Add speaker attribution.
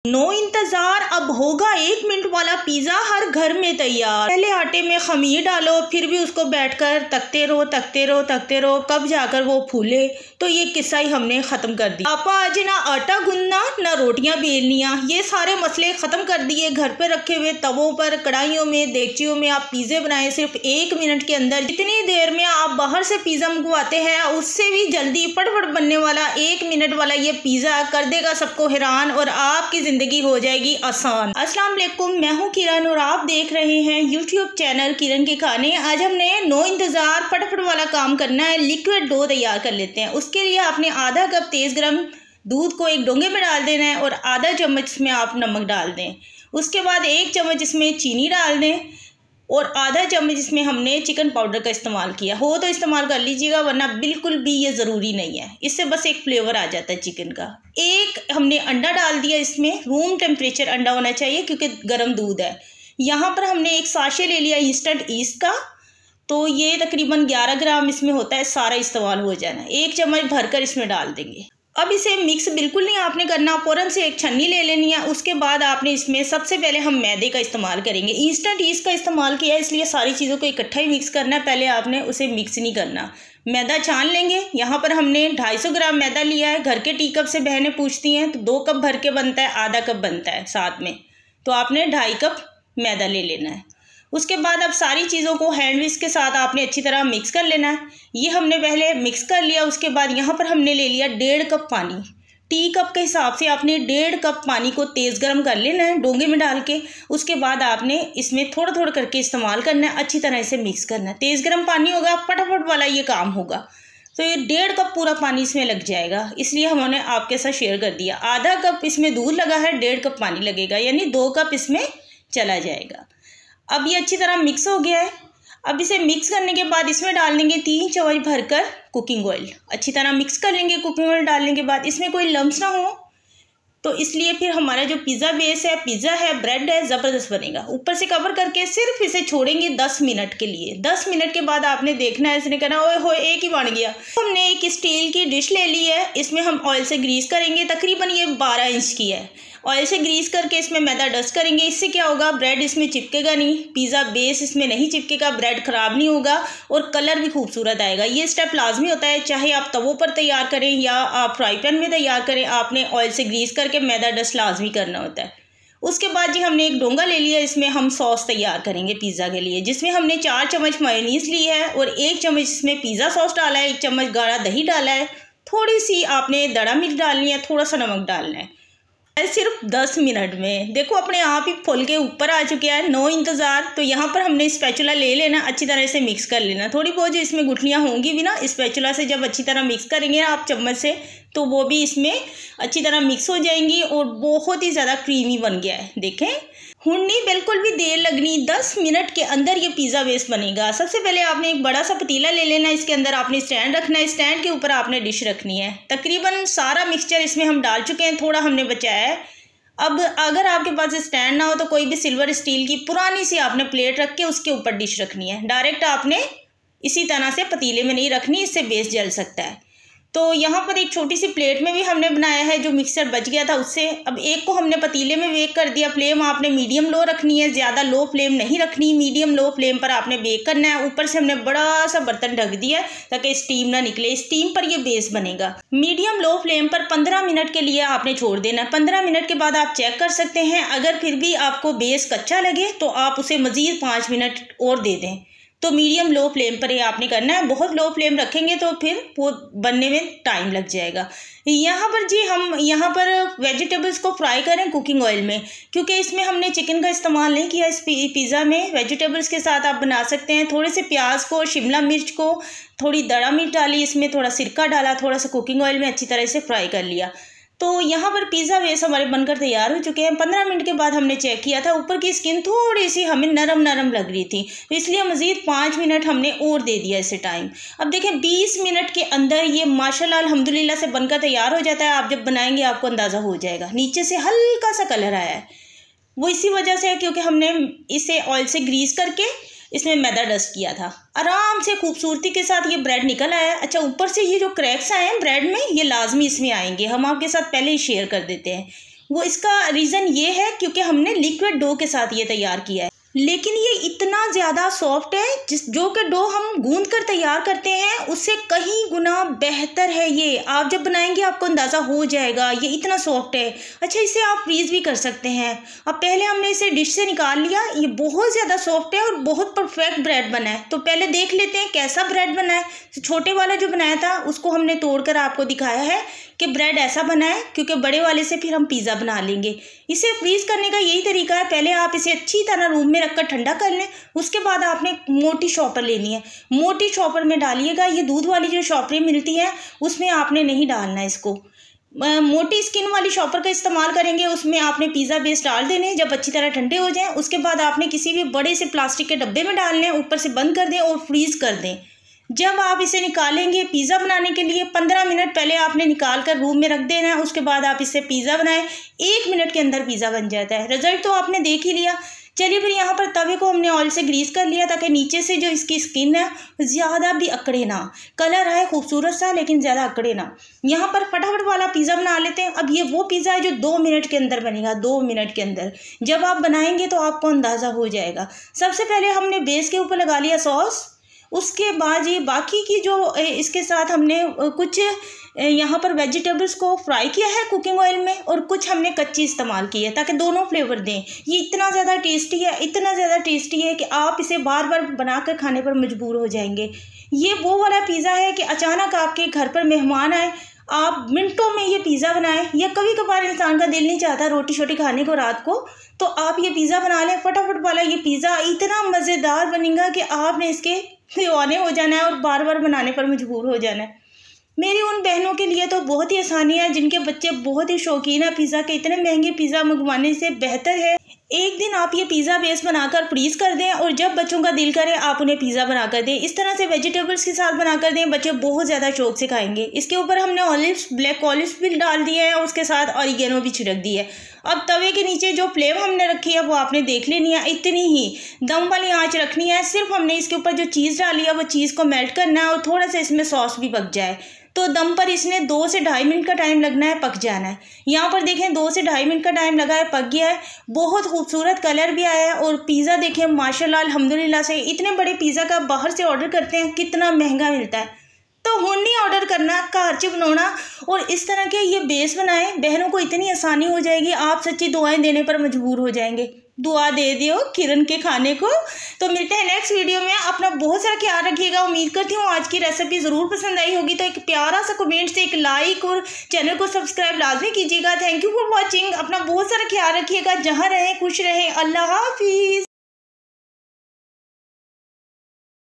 Speaker 1: No इंतज़ार, अब होगा 1 मिनट वाला पिज़्ज़ा हर घर में तैयार। पहले आटे में खमीर डालो, फिर भी उसको बैठकर तकते रहो, कब जाकर वो फूले। तो ये किस्सा ही हमने ख़त्म कर दिया। आपा आज ना आटा गूंदना ना रोटियां बेलनियाँ, ये सारे मसले ख़त्म कर दिए। घर पे रखे हुए तवों पर, कढ़ाइयों में, देगचियों में आप पिज़्ज़े बनाएं सिर्फ 1 मिनट के अंदर। जितनी देर में आप बाहर से पिज़्ज़ा मंगवाते हैं उससे भी जल्दी फटाफट बनने वाला 1 मिनट वाला ये पिज़्ज़ा कर देगा सबको हैरान और आपकी ज़िंदगी हो जाएगी आसान। अस्सलाम वालेकुम, मैं हूँ किरण और आप देख रहे हैं यूट्यूब चैनल किरण के खाने। आज हमने नो इंतज़ार फटाफट वाला काम करना है। लिक्विड डो तैयार कर लेते हैं। उसके लिए आपने आधा कप तेज़ गर्म दूध को एक डोंगे में डाल देना है और आधा चम्मच इसमें आप नमक डाल दें। उसके बाद 1 चम्मच इसमें चीनी डाल दें और आधा चम्मच इसमें हमने चिकन पाउडर का इस्तेमाल किया हो तो इस्तेमाल कर लीजिएगा, वरना बिल्कुल भी ये ज़रूरी नहीं है। इससे बस एक फ्लेवर आ जाता है चिकन का। एक हमने अंडा डाल दिया, इसमें रूम टेम्परेचर अंडा होना चाहिए क्योंकि गर्म दूध है। यहाँ पर हमने एक साशे ले लिया इंस्टेंट ईस्ट का, तो ये तकरीबन 11 ग्राम इसमें होता है, सारा इस्तेमाल हो जाना। 1 चम्मच भरकर इसमें डाल देंगे। अब इसे मिक्स बिल्कुल नहीं आपने करना, फ़ौरन से एक छन्नी ले लेनी है। उसके बाद आपने इसमें सबसे पहले हम मैदे का इस्तेमाल करेंगे। इंस्टेंट ईस्ट का इस्तेमाल किया है इसलिए सारी चीज़ों को इकट्ठा ही मिक्स करना है, पहले आपने उसे मिक्स नहीं करना। मैदा छान लेंगे। यहाँ पर हमने 250 ग्राम मैदा लिया है। घर के टी कप से बहनें पूछती हैं तो 2 कप भर के बनता है, आधा कप बनता है साथ में, तो आपने 2.5 कप मैदा ले लेना है। उसके बाद अब सारी चीज़ों को हैंड विस्क के साथ आपने अच्छी तरह मिक्स कर लेना है। ये हमने पहले मिक्स कर लिया। उसके बाद यहाँ पर हमने ले लिया 1.5 कप पानी। टी कप के हिसाब से आपने 1.5 कप पानी को तेज़ गर्म कर लेना है डोंगे में डाल के। उसके बाद आपने इसमें थोड़ा थोड़ा करके इस्तेमाल करना है, अच्छी तरह से मिक्स करना है। तेज़ गर्म पानी होगा, फटाफट वाला ये काम होगा। तो ये 1.5 कप पूरा पानी इसमें लग जाएगा, इसलिए हमने आपके साथ शेयर कर दिया। आधा कप इसमें दूध लगा है, 1.5 कप पानी लगेगा, यानी 2 कप इसमें चला जाएगा। अब ये अच्छी तरह मिक्स हो गया है। अब इसे मिक्स करने के बाद इसमें डाल देंगे 3 चम्मच भरकर कुकिंग ऑयल। अच्छी तरह मिक्स कर लेंगे। कुकिंग ऑयल डालने के बाद इसमें कोई लम्स ना हो, तो इसलिए फिर हमारा जो पिज़्ज़ा बेस है, पिज़्ज़ा है, ब्रेड है, ज़बरदस्त बनेगा। ऊपर से कवर करके सिर्फ इसे छोड़ेंगे 10 मिनट के लिए। 10 मिनट के बाद आपने देखना है, इसने कहना ओए होए एक ही बन गया। हमने एक स्टील की डिश ले ली है, इसमें हम ऑयल से ग्रीस करेंगे। तकरीबन ये 12 इंच की है। ऑयल से ग्रीस करके इसमें मैदा डस्ट करेंगे। इससे क्या होगा, ब्रेड इसमें चिपकेगा नहीं, पिज़्ज़ा बेस इसमें नहीं चिपकेगा, ब्रेड ख़राब नहीं होगा और कलर भी खूबसूरत आएगा। ये स्टेप लाजमी होता है, चाहे आप तवों पर तैयार करें या आप फ्राई पैन में तैयार करें, आपने ऑयल से ग्रीस करके मैदा डस्ट लाजमी करना होता है। उसके बाद जी हमने एक डोंगा ले लिया, इसमें हम सॉस तैयार करेंगे पिज़्ज़ा के लिए, जिसमें हमने 4 चम्मच मेयोनीज़ ली है और 1 चम्मच इसमें पिज़्ज़ा सॉस डाला है, 1 चम्मच गाढ़ा दही डाला है, थोड़ी सी आपने दड़ा मिर्च डालनी है, थोड़ा सा नमक डालना है। सिर्फ 10 मिनट में देखो अपने आप ही फूल के ऊपर आ चुका है। नो इंतज़ार। तो यहाँ पर हमने स्पैचुला ले लेना, अच्छी तरह से मिक्स कर लेना। थोड़ी बहुत जो इसमें गुठलियाँ होंगी भी ना, स्पैचुला से जब अच्छी तरह मिक्स करेंगे आप चम्मच से, तो वो भी इसमें अच्छी तरह मिक्स हो जाएंगी और बहुत ही ज़्यादा क्रीमी बन गया है। देखें, नहीं बिल्कुल भी देर लगनी, 10 मिनट के अंदर ये पिज़्ज़ा बेस बनेगा। सबसे पहले आपने एक बड़ा सा पतीला ले लेना है, इसके अंदर आपने स्टैंड रखना है, स्टैंड के ऊपर आपने डिश रखनी है। तकरीबन सारा मिक्सचर इसमें हम डाल चुके हैं, थोड़ा हमने बचाया है। अब अगर आपके पास स्टैंड ना हो तो कोई भी सिल्वर स्टील की पुरानी सी आपने प्लेट रख के उसके ऊपर डिश रखनी है। डायरेक्ट आपने इसी तरह से पतीले में नहीं रखनी, इससे बेस जल सकता है। तो यहाँ पर एक छोटी सी प्लेट में भी हमने बनाया है, जो मिक्सचर बच गया था उससे। अब एक को हमने पतीले में बेक कर दिया। फ्लेम आपने मीडियम लो रखनी है, ज़्यादा लो फ्लेम नहीं रखनी, मीडियम लो फ्लेम पर आपने बेक करना है। ऊपर से हमने बड़ा सा बर्तन ढक दिया ताकि स्टीम ना निकले, स्टीम पर ये बेस बनेगा। मीडियम लो फ्लेम पर 15 मिनट के लिए आपने छोड़ देना। 15 मिनट के बाद आप चेक कर सकते हैं, अगर फिर भी आपको बेस कच्चा लगे तो आप उसे मज़ीद 5 मिनट और दे दें। तो मीडियम लो फ्लेम पर ही आपने करना है। बहुत लो फ्लेम रखेंगे तो फिर वो बनने में टाइम लग जाएगा। यहाँ पर जी हम यहाँ पर वेजिटेबल्स को फ्राई करें कुकिंग ऑयल में, क्योंकि इसमें हमने चिकन का इस्तेमाल नहीं किया। इस पिज़्ज़ा में वेजिटेबल्स के साथ आप बना सकते हैं। थोड़े से प्याज को, शिमला मिर्च को, थोड़ी दड़ा मिर्च डाली, इसमें थोड़ा सिरका डाला, थोड़ा सा कुकिंग ऑयल में अच्छी तरह से फ्राई कर लिया। तो यहाँ पर पिज़्ज़ा बेस हमारे बनकर तैयार हो चुके हैं। 15 मिनट के बाद हमने चेक किया था, ऊपर की स्किन थोड़ी सी हमें नरम नरम लग रही थी, तो इसलिए मज़ीद 5 मिनट हमने और दे दिया इसे टाइम। अब देखें 20 मिनट के अंदर ये माशाल्लाह अल्हम्दुलिल्लाह से बनकर तैयार हो जाता है। आप जब बनाएंगे आपको अंदाज़ा हो जाएगा। नीचे से हल्का सा कलर आया है, वो इसी वजह से है क्योंकि हमने इसे ऑयल से ग्रीस करके इसमें मैदा डस्ट किया था। आराम से खूबसूरती के साथ ये ब्रेड निकल आया। अच्छा, ऊपर से ये जो क्रैक्स आए हैं ब्रेड में, ये लाजमी इसमें आएंगे, हम आपके साथ पहले ही शेयर कर देते हैं। वो इसका रीज़न ये है क्योंकि हमने लिक्विड डो के साथ ये तैयार किया है। लेकिन ये इतना ज़्यादा सॉफ्ट है जो कि डो हम गूंद कर तैयार करते हैं उससे कहीं गुना बेहतर है ये। आप जब बनाएंगे आपको अंदाज़ा हो जाएगा ये इतना सॉफ्ट है। अच्छा, इसे आप फ्रीज़ भी कर सकते हैं। अब पहले हमने इसे डिश से निकाल लिया। ये बहुत ज़्यादा सॉफ्ट है और बहुत परफेक्ट ब्रेड बना है। तो पहले देख लेते हैं कैसा ब्रेड बना है। तो छोटे वाला जो बनाया था उसको हमने तोड़कर आपको दिखाया है कि ब्रेड ऐसा बना है, क्योंकि बड़े वाले से फिर हम पिज़्ज़ा बना लेंगे। इसे फ्रीज़ करने का यही तरीका है, पहले आप इसे अच्छी तरह रूम में रखकर ठंडा कर लें। उसके बाद आपने मोटी शॉपर लेनी है, मोटी शॉपर में डालिएगा। ये दूध वाली जो शॉपरें मिलती हैं उसमें आपने नहीं डालना है इसको। मोटी स्किन वाली शॉपर का इस्तेमाल करेंगे, उसमें आपने पिज़्ज़ा बेस डाल देने। जब अच्छी तरह ठंडे हो जाएं उसके बाद आपने किसी भी बड़े से प्लास्टिक के डब्बे में डालने हैं, ऊपर से बंद कर दें और फ्रीज़ कर दें। जब आप इसे निकालेंगे पिज़्ज़ा बनाने के लिए 15 मिनट पहले आपने निकाल कर रूम में रख देना है। उसके बाद आप इससे पिज़्ज़ा बनाएं, 1 मिनट के अंदर पिज़्ज़ा बन जाता है। रिज़ल्ट तो आपने देख ही लिया। चलिए फिर यहाँ पर तवे को हमने ऑयल से ग्रीस कर लिया ताकि नीचे से जो इसकी स्किन है ज़्यादा भी अकड़े ना। कलर है खूबसूरत सा लेकिन ज़्यादा अकड़े ना। यहाँ पर फटाफट वाला पिज़्ज़ा बना लेते हैं। अब ये वो पिज़्ज़ा है जो 2 मिनट के अंदर बनेगा, 2 मिनट के अंदर। जब आप बनाएंगे तो आपको अंदाज़ा हो जाएगा। सबसे पहले हमने बेस के ऊपर लगा लिया सॉस। उसके बाद ये बाकी की जो इसके साथ हमने कुछ यहाँ पर वेजिटेबल्स को फ्राई किया है कुकिंग ऑयल में, और कुछ हमने कच्ची इस्तेमाल की है ताकि दोनों फ्लेवर दें। ये इतना ज़्यादा टेस्टी है, इतना ज़्यादा टेस्टी है कि आप इसे बार बार बनाकर खाने पर मजबूर हो जाएंगे। ये वो वाला पिज़्ज़ा है कि अचानक आपके घर पर मेहमान आए, आप मिनटों में ये पिज़्ज़ा बनाएं। या कभी कभार इंसान का दिल नहीं चाहता रोटी शोटी खाने को रात को, तो आप ये पिज़्ज़ा बना लें फटाफट वाला। ये पिज़्ज़ा इतना मज़ेदार बनेगा कि आपने इसके दीवाने हो जाना है और बार बार बनाने पर मजबूर हो जाना है। मेरी उन बहनों के लिए तो बहुत ही आसानी है जिनके बच्चे बहुत ही शौकीन है पिज़्ज़ा के। इतने महंगे पिज़्ज़ा मंगवाने से बेहतर है एक दिन आप ये पिज़्ज़ा बेस बनाकर फ्रीज़ कर दें, और जब बच्चों का दिल करे आप उन्हें पिज़्ज़ा बनाकर दें। इस तरह से वेजिटेबल्स के साथ बनाकर दें, बच्चे बहुत ज़्यादा शौक से खाएंगे। इसके ऊपर हमने ऑलिव्स, ब्लैक ऑलिव्स भी डाल दिए हैं और उसके साथ ऑरिगेनो भी छिड़क दी है। अब तवे के नीचे जो फ्लेम हमने रखी है वो आपने देख लेनी है, इतनी ही दम वाली आंच रखनी है। सिर्फ हमने इसके ऊपर जो चीज़ डाली है वो चीज़ को मेल्ट करना है और थोड़ा सा इसमें सॉस भी पक जाए। तो दम पर इसने 2 से 2.5 मिनट का टाइम लगना है, पक जाना है। यहाँ पर देखें 2 से 2.5 मिनट का टाइम लगा है, पक गया है। बहुत खूबसूरत कलर भी आया है। और पिज़्ज़ा देखें माशाल्लाह अल्हम्दुलिल्लाह से, इतने बड़े पिज़्ज़ा का बाहर से ऑर्डर करते हैं कितना महंगा मिलता है। तो हुण नहीं ऑर्डर करना, घर च बनाना और इस तरह के ये बेस बनाएं। बहनों को इतनी आसानी हो जाएगी, आप सच्ची दुआएं देने पर मजबूर हो जाएंगे। दुआ दे दियो किरण के खाने को। तो मिलते हैं नेक्स्ट वीडियो में। अपना बहुत सारा ख्याल रखिएगा। उम्मीद करती हूँ आज की रेसिपी ज़रूर पसंद आई होगी। तो एक प्यारा सा कमेंट से एक लाइक और चैनल को सब्सक्राइब लाजमी कीजिएगा। Thank you for watching. अपना बहुत सारा ख्याल रखिएगा। जहाँ रहें खुश रहें। अल्लाह हाफिज़।